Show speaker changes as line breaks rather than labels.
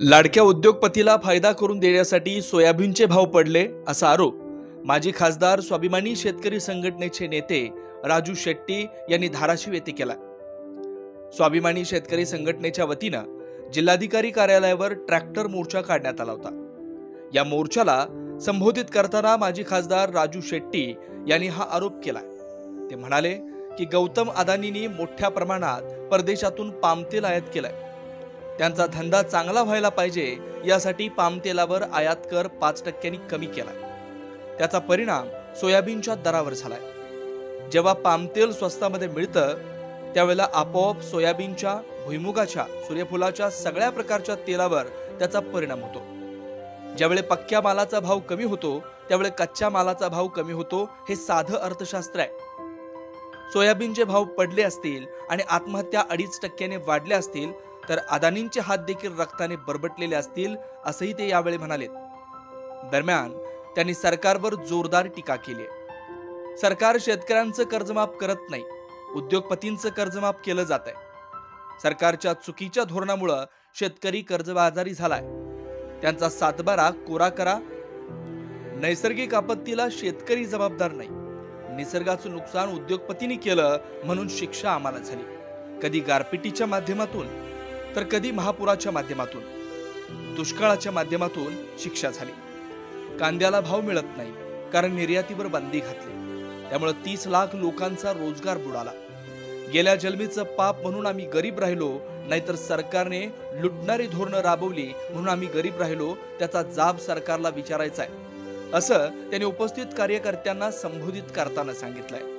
लाडक्या उद्योगपतीला फायदा करून देण्यासाठी सोयाबीनचे भाव पडले असा आरोप माजी खासदार स्वाभिमानी शेतकरी संघटनेचे नेते राजू शेट्टी यांनी धाराशिव येथे केला। स्वाभिमानी शेतकरी संघटनेच्या वतीनं जिल्हाधिकारी कार्यालयावर ट्रॅक्टर मोर्चा काढण्यात आला होता। या मोर्चाला संबोधित करताना माजी खासदार राजू शेट्टी यांनी हा आरोप केला। ते म्हणाले की गौतम अदानींनी मोठ्या प्रमाणात परदेशातून पामतेल आयात केलाय। त्यांचा धंदा चांगला व्हायला पाहिजे यासाठी पामतेलावर आयात कर 5% कमी केलाय। त्याचा परिणाम सोयाबीनच्या दरावर झालाय। जेव्हा पामतेल स्वस्तामध्ये मिळतं त्यावेळेला आपोआप सोयाबीनच्या, भुईमुगाच्या, सूर्यफुलाच्या सगळ्या प्रकारच्या तेलावर त्याचा परिणाम होतो। ज्यावेळी पक्क्या मालाचा भाव कमी होतो त्यावेळी कच्च्या मालाचा भाव कमी होतो। हे साधं अर्थशास्त्र आहे। सोयाबीनचे भाव पडले असतील आणि आत्महत्या 2.5% वाढल्या असतील तर अदानींचे हात देखील रक्ताने बरबटलेले असतील असंही ते यावेळी म्हणाले। दरम्यान त्यांनी सरकारवर जोरदार टीका केली आहे। सरकार शेतकऱ्यांचं कर्जमाफ करत नाही, उद्योगपतींचं कर्जमाफ केलं जात आहे। सरकारच्या चुकीच्या धोरणामुळे शेतकरी कर्जबाजारी झालाय। त्यांचा सातबारा कोरा करा। नैसर्गिक आपत्तीला शेतकरी जबाबदार नाही। निसर्गाचं नुकसान उद्योगपतींनी केलं म्हणून शिक्षा आम्हाला झाली। कधी गारपिटीच्या माध्यमातून तर कधी महापुराच्या माध्यमातून, दुष्काळाच्या माध्यमातून शिक्षा झाली। कांद्याला भाव मिळत नाही कारण निर्यातीवर बंदी घातली, त्यामुळे 30 लाख लोकांचा रोजगार बुडाला। गेल्या जन्मीचं पाप म्हणून आम्ही गरीब राहिलो, नाहीतर सरकारने लुटणारी धोरणं राबवली म्हणून आम्ही गरीब राहिलो। त्याचा जाब सरकारला विचारायचा आहे असं त्यांनी उपस्थित कार्यकर्त्यांना संबोधित करताना सांगितलंय।